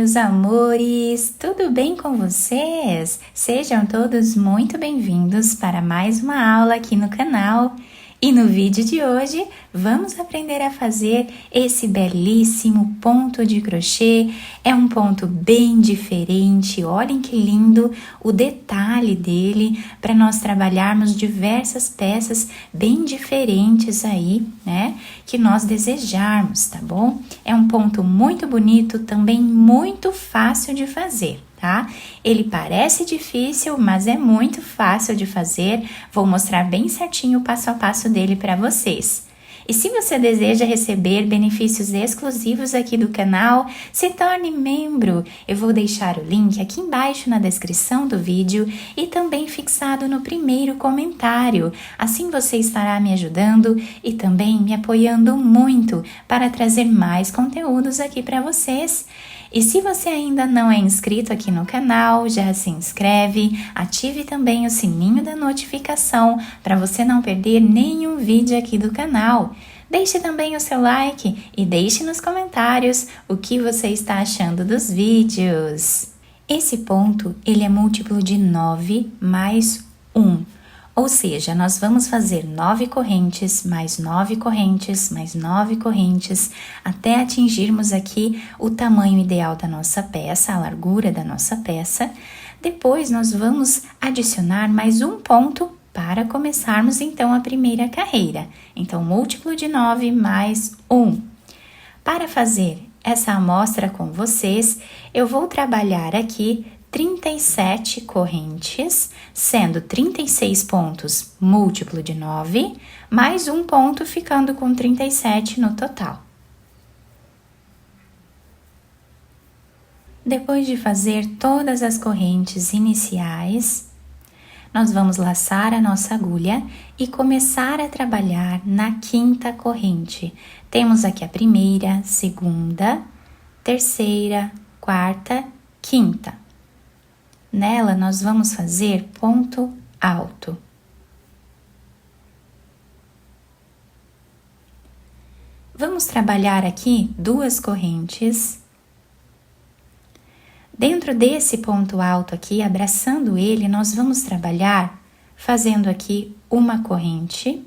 meus amores! Tudo bem com vocês? Sejam todos muito bem-vindos para mais uma aula aqui no canal. E no vídeo de hoje, vamos aprender a fazer esse belíssimo ponto de crochê. É um ponto bem diferente, olhem que lindo o detalhe dele, para nós trabalharmos diversas peças bem diferentes aí, né? Que nós desejarmos, tá bom? É um ponto muito bonito, também muito fácil de fazer. Tá? Ele parece difícil, mas é muito fácil de fazer. Vou mostrar bem certinho o passo a passo dele para vocês. E se você deseja receber benefícios exclusivos aqui do canal, se torne membro. Eu vou deixar o link aqui embaixo na descrição do vídeo e também fixado no primeiro comentário. Assim você estará me ajudando e também me apoiando muito para trazer mais conteúdos aqui para vocês. E se você ainda não é inscrito aqui no canal, já se inscreve, ative também o sininho da notificação para você não perder nenhum vídeo aqui do canal. Deixe também o seu like e deixe nos comentários o que você está achando dos vídeos. Esse ponto, ele é múltiplo de 9 mais 1. Ou seja, nós vamos fazer 9 correntes, mais 9 correntes, mais 9 correntes, até atingirmos aqui o tamanho ideal da nossa peça, a largura da nossa peça. Depois, nós vamos adicionar mais um ponto para começarmos, então, a primeira carreira. Então, múltiplo de 9 mais 1. Para fazer essa amostra com vocês, eu vou trabalhar aqui 37 correntes, sendo 36 pontos múltiplo de 9, mais um ponto ficando com 37 no total. Depois de fazer todas as correntes iniciais, nós vamos laçar a nossa agulha e começar a trabalhar na quinta corrente. Temos aqui a primeira, segunda, terceira, quarta, quinta. Nela, nós vamos fazer ponto alto. Vamos trabalhar aqui 2 correntes. Dentro desse ponto alto aqui, abraçando ele, nós vamos trabalhar fazendo aqui uma corrente.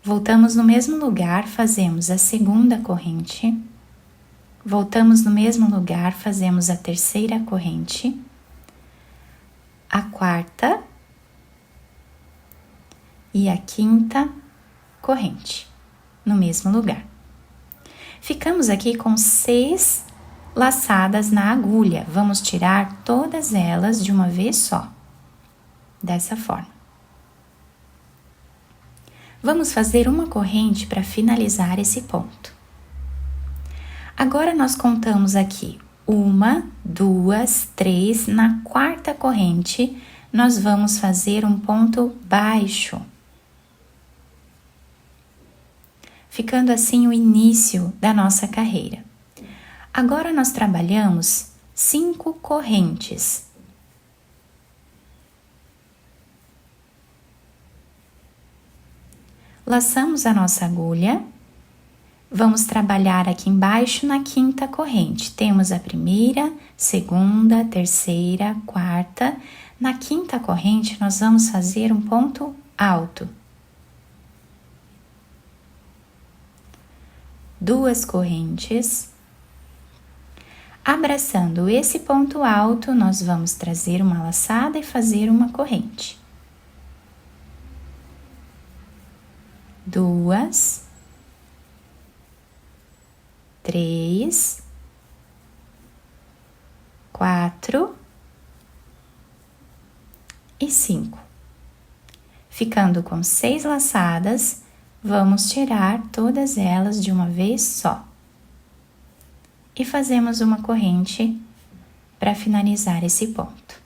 Voltamos no mesmo lugar, fazemos a segunda corrente. Voltamos no mesmo lugar, fazemos a terceira corrente, a quarta e a quinta corrente, no mesmo lugar. Ficamos aqui com 6 laçadas na agulha. Vamos tirar todas elas de uma vez só, dessa forma. Vamos fazer uma corrente para finalizar esse ponto. Agora, nós contamos aqui 1, 2, 3, na quarta corrente, nós vamos fazer um ponto baixo. Ficando assim o início da nossa carreira. Agora, nós trabalhamos 5 correntes. Laçamos a nossa agulha. Vamos trabalhar aqui embaixo na quinta corrente. Temos a primeira, segunda, terceira, quarta. Na quinta corrente, nós vamos fazer um ponto alto. 2 correntes. Abraçando esse ponto alto, nós vamos trazer uma laçada e fazer uma corrente. 2, 3, 4 e 5. Ficando com 6 laçadas, vamos tirar todas elas de uma vez só. E fazemos uma corrente para finalizar esse ponto.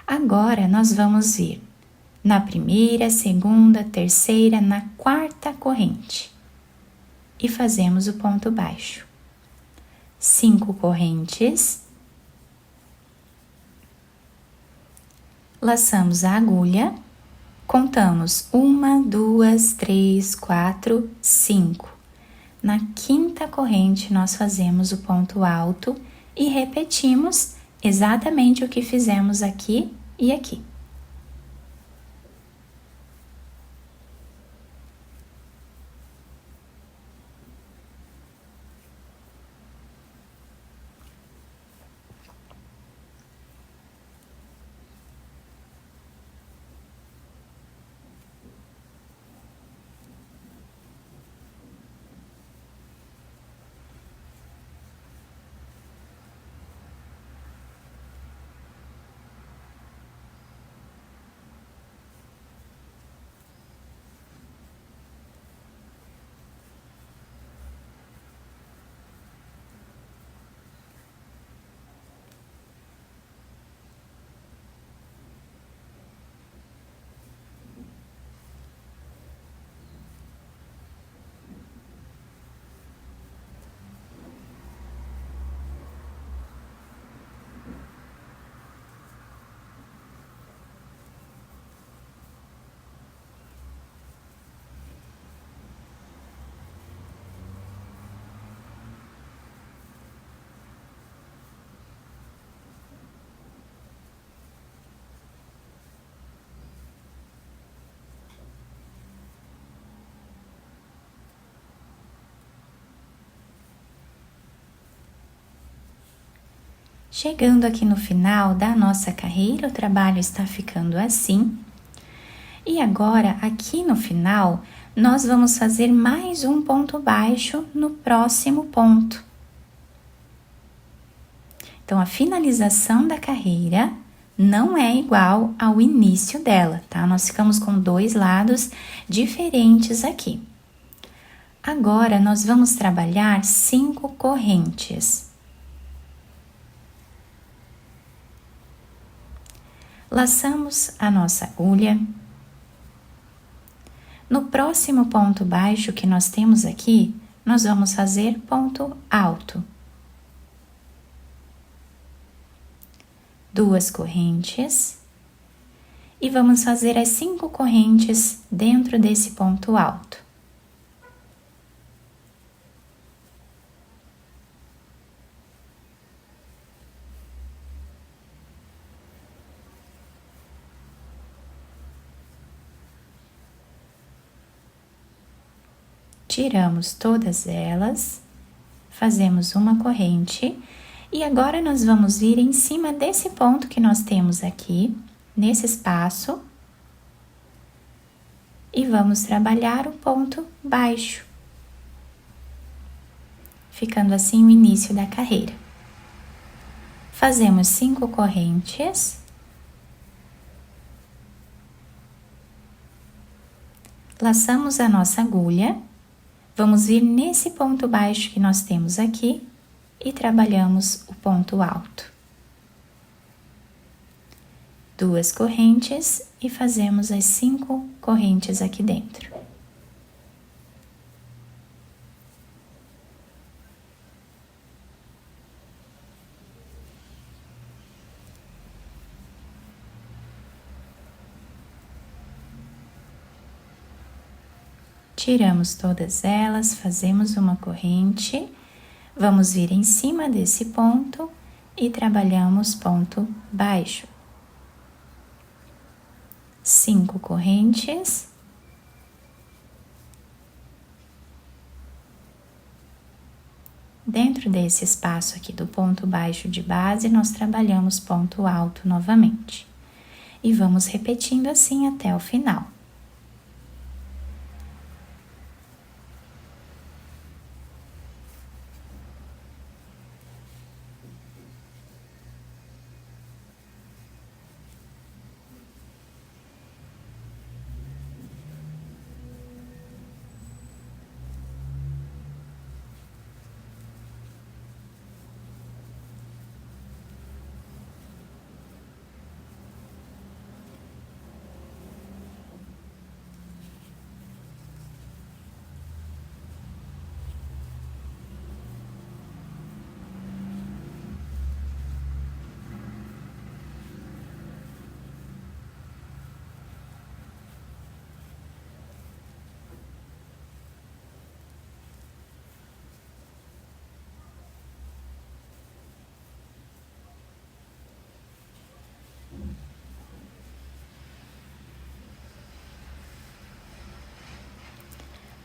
Agora, nós vamos vir na primeira, segunda, terceira, na quarta corrente. E fazemos o ponto baixo. 5 correntes. Laçamos a agulha, contamos 1, 2, 3, 4, 5. Na quinta corrente, nós fazemos o ponto alto e repetimos exatamente o que fizemos aqui e aqui. Chegando aqui no final da nossa carreira, o trabalho está ficando assim. E agora, aqui no final, nós vamos fazer mais um ponto baixo no próximo ponto. Então, a finalização da carreira não é igual ao início dela, tá? Nós ficamos com dois lados diferentes aqui. Agora, nós vamos trabalhar 5 correntes. Laçamos a nossa agulha. No próximo ponto baixo que nós temos aqui, nós vamos fazer ponto alto. 2 correntes. E vamos fazer as 5 correntes dentro desse ponto alto. Tiramos todas elas, fazemos uma corrente e agora nós vamos vir em cima desse ponto que nós temos aqui, nesse espaço, e vamos trabalhar o ponto baixo, ficando assim o início da carreira. Fazemos 5 correntes. Laçamos a nossa agulha. Vamos vir nesse ponto baixo que nós temos aqui e trabalhamos o ponto alto. 2 correntes e fazemos as 5 correntes aqui dentro. Tiramos todas elas, fazemos uma corrente, vamos vir em cima desse ponto e trabalhamos ponto baixo. 5 correntes. Dentro desse espaço aqui do ponto baixo de base, nós trabalhamos ponto alto novamente. E vamos repetindo assim até o final.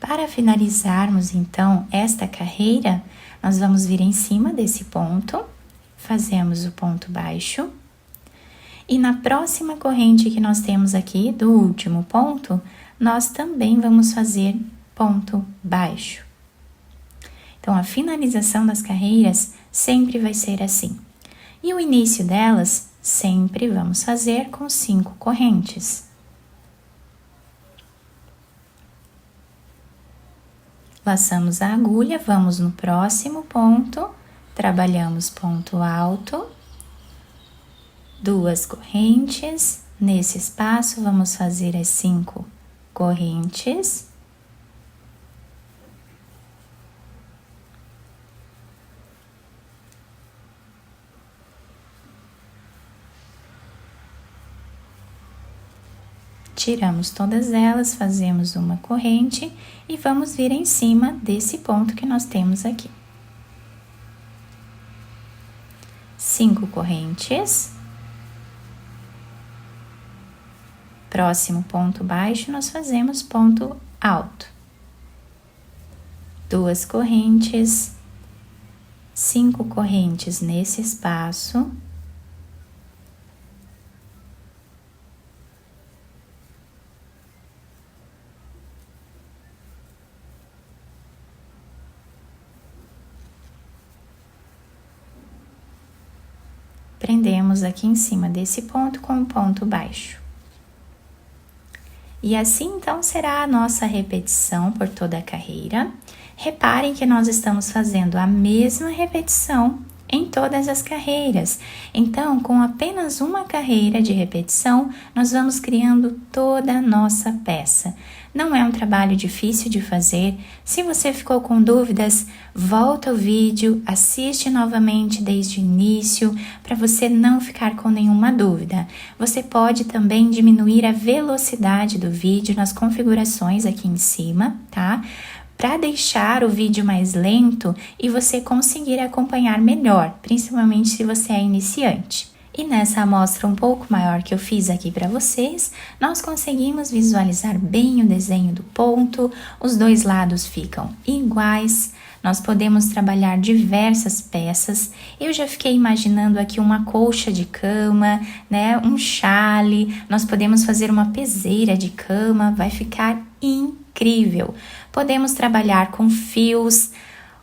Para finalizarmos então esta carreira, nós vamos vir em cima desse ponto, fazemos o ponto baixo e na próxima corrente que nós temos aqui do último ponto, nós também vamos fazer ponto baixo. Então, a finalização das carreiras sempre vai ser assim. E o início delas sempre vamos fazer com 5 correntes. Laçamos a agulha, vamos no próximo ponto, trabalhamos ponto alto, 2 correntes, nesse espaço vamos fazer as 5 correntes. Tiramos todas elas, fazemos uma corrente e vamos vir em cima desse ponto que nós temos aqui. 5 correntes. Próximo ponto baixo, nós fazemos ponto alto. 2 correntes, 5 correntes nesse espaço. Prendemos aqui em cima desse ponto com um ponto baixo. E assim, então, será a nossa repetição por toda a carreira. Reparem que nós estamos fazendo a mesma repetição em todas as carreiras. Então, com apenas uma carreira de repetição, nós vamos criando toda a nossa peça. Não é um trabalho difícil de fazer. Se você ficou com dúvidas, volta o vídeo, assiste novamente desde o início, para você não ficar com nenhuma dúvida. Você pode também diminuir a velocidade do vídeo nas configurações aqui em cima, tá? Para deixar o vídeo mais lento e você conseguir acompanhar melhor, principalmente se você é iniciante. E nessa amostra um pouco maior que eu fiz aqui para vocês, nós conseguimos visualizar bem o desenho do ponto, os dois lados ficam iguais, nós podemos trabalhar diversas peças. Eu já fiquei imaginando aqui uma colcha de cama, né, um chale, nós podemos fazer uma peseira de cama, vai ficar incrível. Podemos trabalhar com fios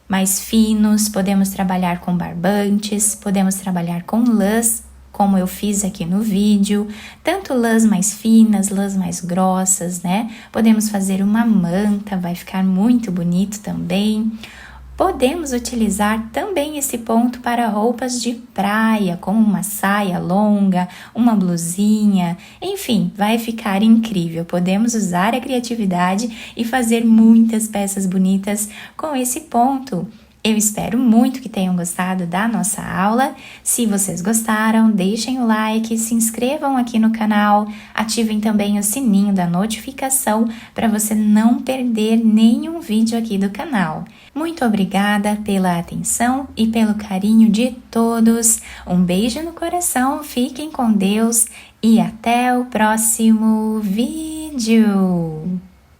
mais finos, podemos trabalhar com barbantes, podemos trabalhar com lãs, como eu fiz aqui no vídeo, tanto lãs mais finas, lãs mais grossas, né? Podemos fazer uma manta, vai ficar muito bonito também. Podemos utilizar também esse ponto para roupas de praia, como uma saia longa, uma blusinha, enfim, vai ficar incrível. Podemos usar a criatividade e fazer muitas peças bonitas com esse ponto. Eu espero muito que tenham gostado da nossa aula. Se vocês gostaram, deixem o like, se inscrevam aqui no canal, ativem também o sininho da notificação para você não perder nenhum vídeo aqui do canal. Muito obrigada pela atenção e pelo carinho de todos. Um beijo no coração, fiquem com Deus e até o próximo vídeo!